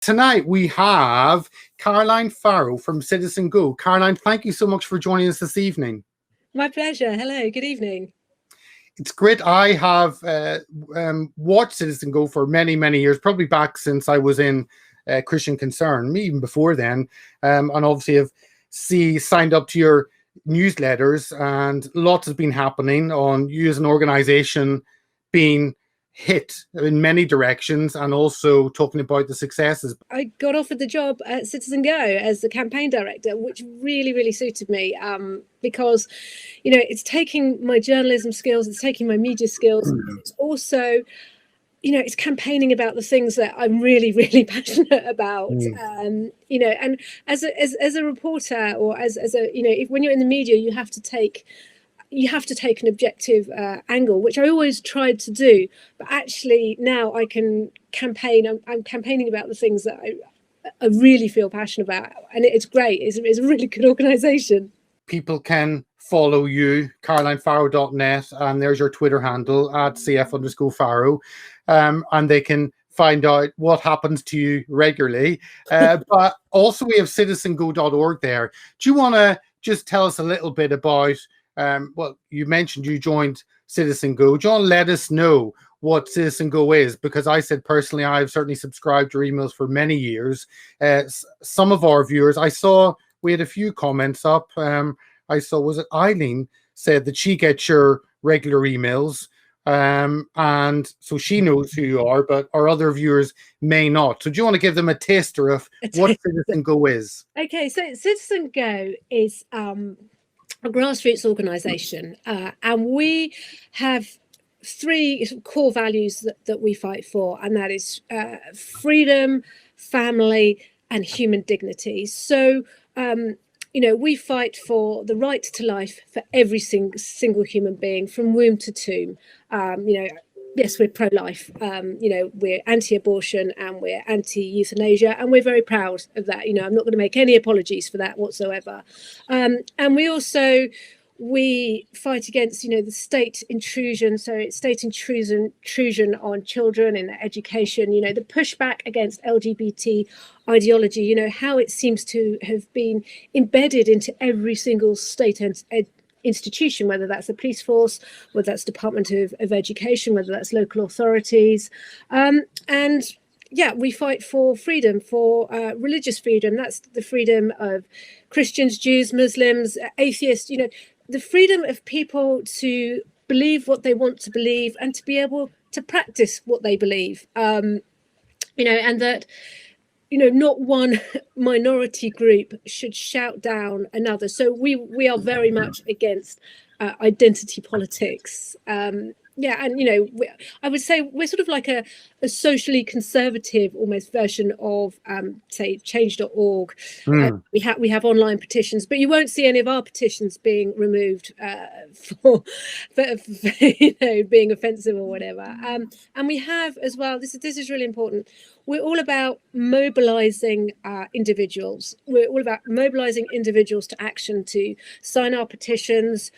Tonight we have Caroline Farrow from CitizenGO. Caroline, thank you so much for joining us this evening. My pleasure. Hello, good evening. It's great. I have watched CitizenGO for many, many years, probably back since I was in Christian Concern, even before then, and obviously have signed up to your newsletters, and lots has been happening on you as an organization being hit in many directions, and also talking about the successes. I got offered the job at CitizenGO as the campaign director, which really, really suited me because, you know, it's taking my journalism skills, it's taking my media skills, it's also, you know, it's campaigning about the things that I'm really, really passionate about. You know, and as a reporter, or as a, you know, when you're in the media, you have to take an objective angle, which I always tried to do. But actually now I can campaign. I'm campaigning about the things that I really feel passionate about. And it's great. It's a really good organisation. People can follow you, carolinefarrow.net, and there's your Twitter handle at @CF_Farrow. And they can find out what happens to you regularly. But also we have citizengo.org there. Do you want to just tell us a little bit about, well, you mentioned you joined CitizenGO. Do you want to let us know what CitizenGO is? Because I said personally, I've certainly subscribed to your emails for many years. Some of our viewers, I saw we had a few comments up. I saw, was it Eileen said that she gets your regular emails. And so she knows who you are, but our other viewers may not. So do you want to give them a taster of what CitizenGO is? Okay, so CitizenGO is a grassroots organisation, and we have three core values that we fight for, and that is freedom, family, and human dignity. So you know, we fight for the right to life for every single human being from womb to tomb. You know, yes, we're pro-life. You know, we're anti-abortion and we're anti-euthanasia, and we're very proud of that. You know, I'm not going to make any apologies for that whatsoever. And we fight against, you know, the state intrusion. So it's state intrusion on children in their education, you know, the pushback against LGBT ideology, you know, how it seems to have been embedded into every single state institution, whether that's the police force, whether that's Department of Education, whether that's local authorities. And yeah, we fight for freedom, for religious freedom. That's the freedom of Christians, Jews, Muslims, atheists, you know, the freedom of people to believe what they want to believe and to be able to practice what they believe. You know, and that, you know, not one minority group should shout down another. So we are very much against identity politics. Yeah, and you know, I would say we're sort of like a socially conservative almost version of say change.org. We have online petitions, but you won't see any of our petitions being removed for you know, being offensive or whatever. And we have as well, this is really important, we're all about mobilizing individuals. We're all about mobilizing individuals to action, to sign our petitions,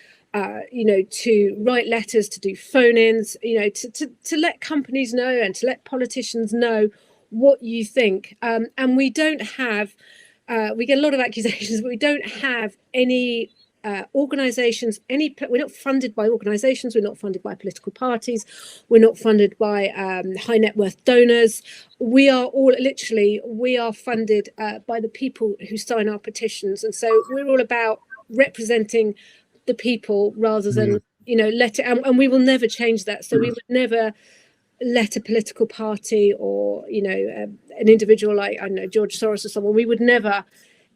you know, to write letters, to do phone-ins, you know, to let companies know and to let politicians know what you think. And we don't have, we get a lot of accusations, but we don't have any organizations, we're not funded by organizations, we're not funded by political parties, we're not funded by high net worth donors. We are all, literally, we are funded by the people who sign our petitions. And so we're all about representing the people rather than, you know, and we will never change that. So we would never let a political party or, you know, an individual like, I don't know, George Soros or someone, we would never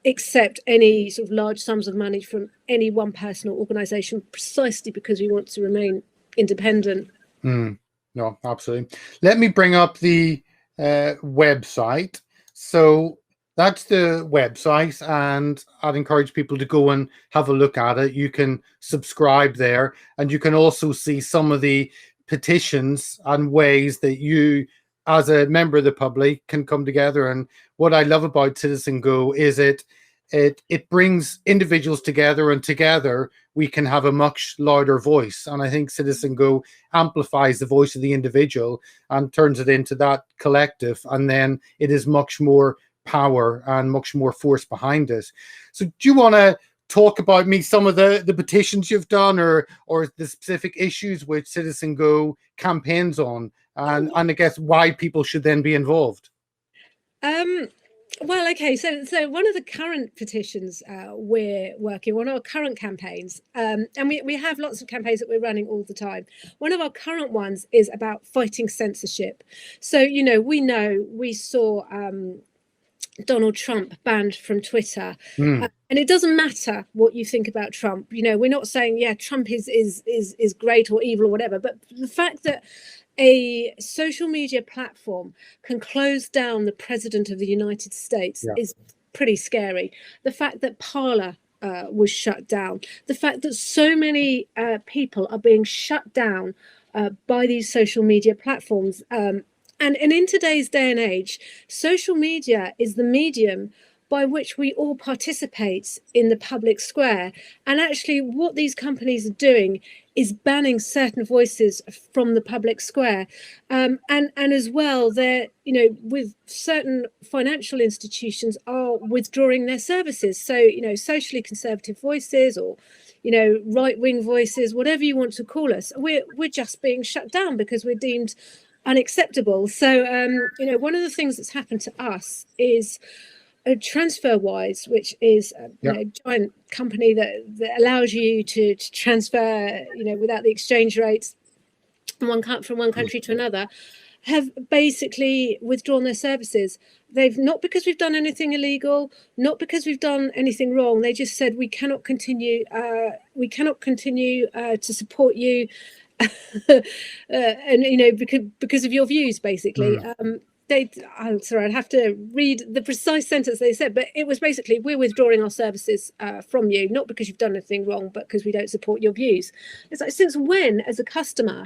accept any sort of large sums of money from any one person or organization, precisely because we want to remain independent. No, absolutely. Let me bring up the website. So that's the website, and I'd encourage people to go and have a look at it. You can subscribe there, and you can also see some of the petitions and ways that you, as a member of the public, can come together. And what I love about CitizenGO is it it brings individuals together, and together we can have a much louder voice. And I think CitizenGO amplifies the voice of the individual and turns it into that collective, and then it is much more power and much more force behind it. So do you want to talk about some of the petitions you've done, or the specific issues which CitizenGO campaigns on, and I guess why people should then be involved? Well, okay, so one of the current petitions we're working on, our current campaigns, and we have lots of campaigns that we're running all the time. One of our current ones is about fighting censorship. So, we saw Donald Trump banned from Twitter. And it doesn't matter what you think about Trump. We're not saying, yeah, Trump is great or evil or whatever, but the fact that a social media platform can close down the president of the United States is pretty scary. The fact that Parler was shut down, the fact that so many people are being shut down by these social media platforms. And in today's day and age, social media is the medium by which we all participate in the public square. And actually what these companies are doing is banning certain voices from the public square. And as well, they're, with certain financial institutions are withdrawing their services. So, socially conservative voices or, right-wing voices, whatever you want to call us, we're just being shut down because we're deemed unacceptable. So, one of the things that's happened to us is TransferWise, which is a giant company that allows you to transfer, without the exchange rates from one country to another, have basically withdrawn their services. They've not because we've done anything illegal, not because we've done anything wrong. They just said we cannot continue. We cannot continue to support you, and because of your views, basically. I'm sorry, I'd have to read the precise sentence they said, but it was basically, we're withdrawing our services from you, not because you've done anything wrong, but because we don't support your views. It's like, since when, as a customer,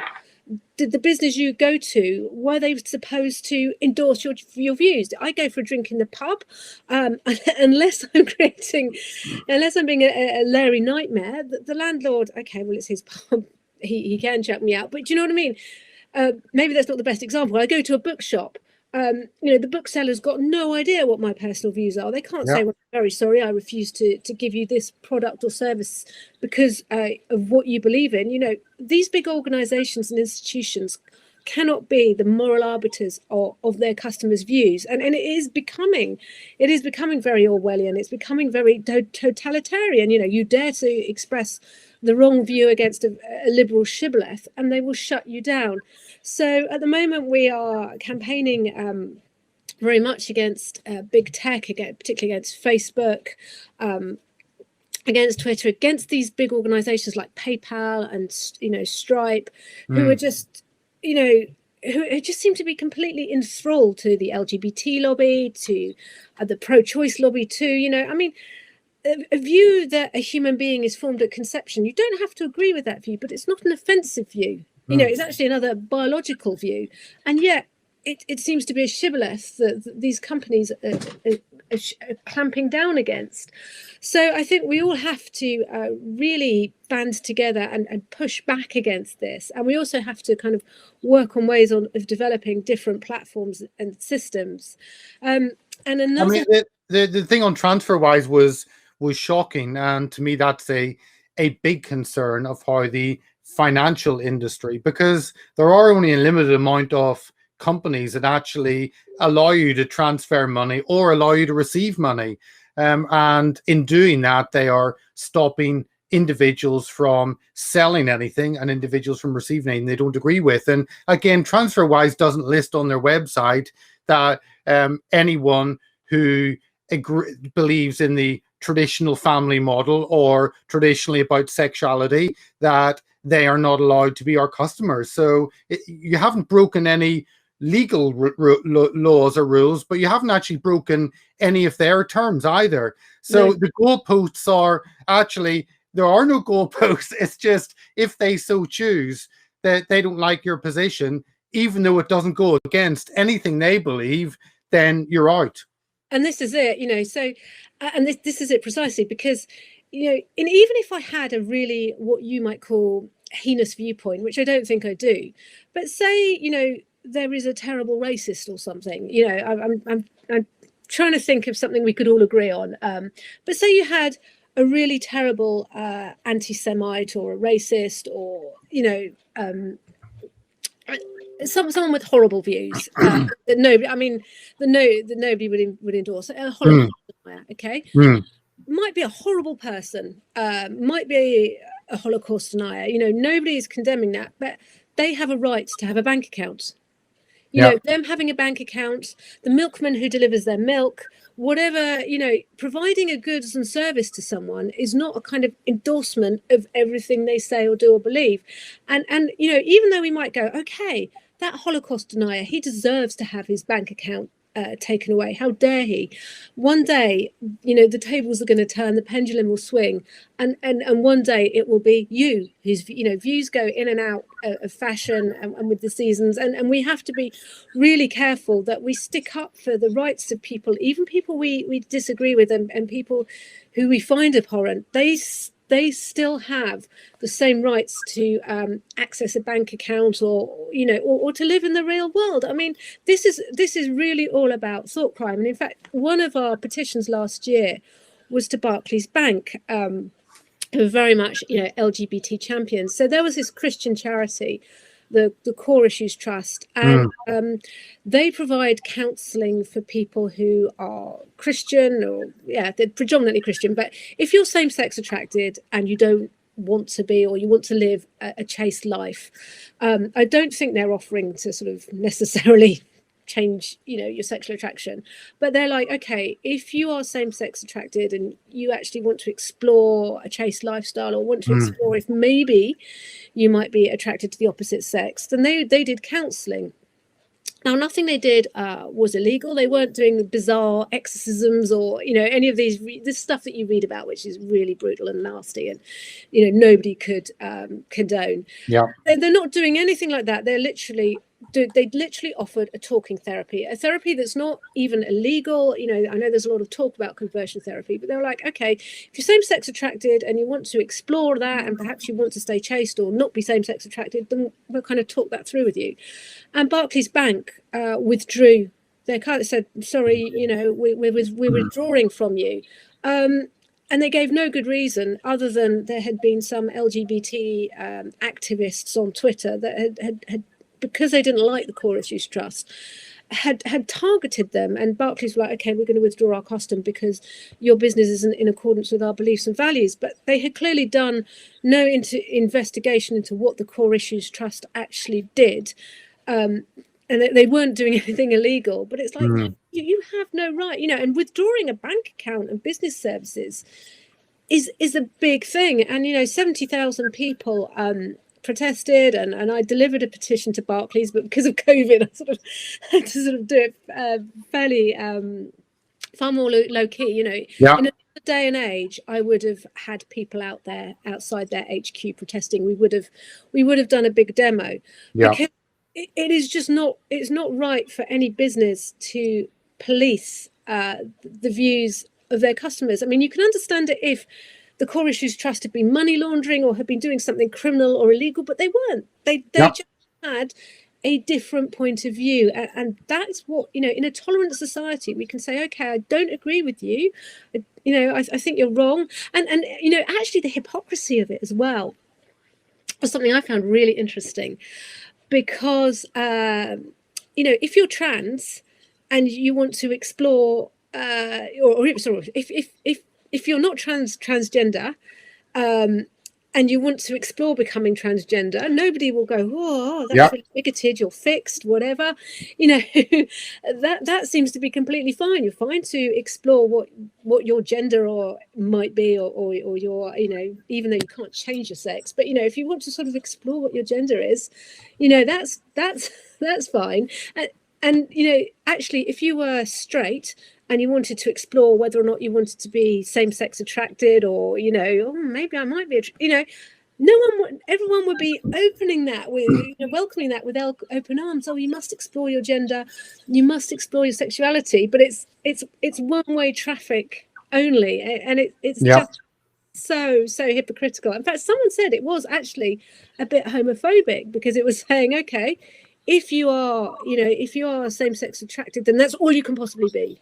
did the business you go to, were they supposed to endorse your views? I go for a drink in the pub, unless I'm being a Larry nightmare, the landlord, okay, well, it's his pub, he can chuck me out, but do you know what I mean? Maybe that's not the best example. I go to a bookshop. The bookseller's got no idea what my personal views are. They can't say, well, I'm very sorry, I refuse to give you this product or service because of what you believe in. These big organizations and institutions cannot be the moral arbiters of their customers' views. And it is becoming very Orwellian. It's becoming very totalitarian. You dare to express the wrong view against a liberal shibboleth and they will shut you down. So at the moment we are campaigning very much against big tech, particularly against Facebook, against Twitter, against these big organizations like PayPal and Stripe, who are just who just seem to be completely enthralled to the LGBT lobby, to the pro-choice lobby too. I mean, a view that a human being is formed at conception, you don't have to agree with that view, but it's not an offensive view. It's actually another biological view. And yet it seems to be a shibboleth that these companies are clamping down against. So I think we all have to really band together and push back against this. And we also have to kind of work on ways of developing different platforms and systems. And another... I mean, the thing on TransferWise was shocking, and to me that's a big concern of how the financial industry, because there are only a limited amount of companies that actually allow you to transfer money or allow you to receive money, and in doing that they are stopping individuals from selling anything and individuals from receiving anything they don't agree with. And again, TransferWise doesn't list on their website that anyone who believes in the traditional family model or traditionally about sexuality, that they are not allowed to be our customers. So you haven't broken any legal laws or rules, but you haven't actually broken any of their terms either. So no. The goalposts are actually, there are no goalposts. It's just if they so choose that they don't like your position, even though it doesn't go against anything they believe, then you're out. And this is it, you know, so, and this is it precisely, because, you know, even if I had a really, what you might call heinous viewpoint, which I don't think I do, but say, you know, there is a terrible racist or something, you know, I'm trying to think of something we could all agree on. But say you had a really terrible anti-Semite or a racist, or, you know, someone with horrible views that nobody, I mean, that nobody would endorse. A Holocaust denier, okay, might be a horrible person, might be a Holocaust denier. You know, nobody is condemning that, but they have a right to have a bank account. You know, them having a bank account, the milkman who delivers their milk, whatever, you know, providing a goods and service to someone is not a kind of endorsement of everything they say or do or believe. And you know, even though we might go, okay, that Holocaust denier, he deserves to have his bank account taken away. How dare he? One day, you know, the tables are going to turn, the pendulum will swing, and one day it will be you whose, you know, views go in and out of fashion and with the seasons, and we have to be really careful that we stick up for the rights of people, even people we disagree with, and people who we find abhorrent. They still have the same rights to access a bank account, or, you know, or to live in the real world. I mean, this is really all about thought crime. And in fact, one of our petitions last year was to Barclays Bank, who are very much, you know, LGBT champions. So there was this Christian charity, the Core Issues Trust, and they provide counselling for people who are Christian, or they're predominantly Christian. But if you're same-sex attracted and you don't want to be, or you want to live a chaste life, I don't think they're offering to sort of necessarily change, you know, your sexual attraction, but they're like, okay, if you are same-sex attracted and you actually want to explore a chaste lifestyle, or want to explore if maybe you might be attracted to the opposite sex, then they did counselling. Now, nothing they did was illegal. They weren't doing bizarre exorcisms or, you know, any of this stuff that you read about, which is really brutal and nasty, and, you know, nobody could condone. Yeah, they're not doing anything like that. They literally offered a talking therapy, a therapy that's not even illegal. You know, I know there's a lot of talk about conversion therapy, but they're like, okay, if you're same-sex attracted and you want to explore that, and perhaps you want to stay chaste or not be same-sex attracted, then we'll kind of talk that through with you. And Barclays Bank withdrew. They kind of said, sorry, you know, we're withdrawing from you. And they gave no good reason, other than there had been some LGBT activists on Twitter that had, because they didn't like the Core Issues Trust, had targeted them. And Barclays were like, okay, we're going to withdraw our custom because your business isn't in accordance with our beliefs and values. But they had clearly done no investigation into what the Core Issues Trust actually did. And they weren't doing anything illegal. But it's like, you have no right, you know, and withdrawing a bank account and business services is a big thing. And, you know, 70,000 people protested, and I delivered a petition to Barclays, but because of COVID, I sort of had to do it fairly far more low key. You know, in a day and age, I would have had people out there outside their HQ protesting. We would have done a big demo, because it is just not, it's not right for any business to police the views of their customers. I mean, you can understand it if the Core Issues Trust had been money laundering or had been doing something criminal or illegal, but they weren't. They just had a different point of view. And that's what, you know, in a tolerant society, we can say, okay, I don't agree with you. You know, I think you're wrong. And, you know, actually the hypocrisy of it as well was something I found really interesting, because, you know, if you're trans and you want to explore, if you're not transgender, and you want to explore becoming transgender, nobody will go, oh, that's really bigoted, you're fixed, whatever. You know, that seems to be completely fine. You're fine to explore what your gender or might be, or your, you know, even though you can't change your sex, but, you know, if you want to sort of explore what your gender is, you know, that's fine. And, you know, actually, if you were straight and you wanted to explore whether or not you wanted to be same-sex attracted, or, you know, oh, maybe I might be, you know, everyone would be opening that with, welcoming that with open arms. Oh, you must explore your gender, you must explore your sexuality, but it's one-way traffic only, and it's just so hypocritical. In fact, someone said it was actually a bit homophobic, because it was saying, okay, if you are same-sex attracted, then that's all you can possibly be.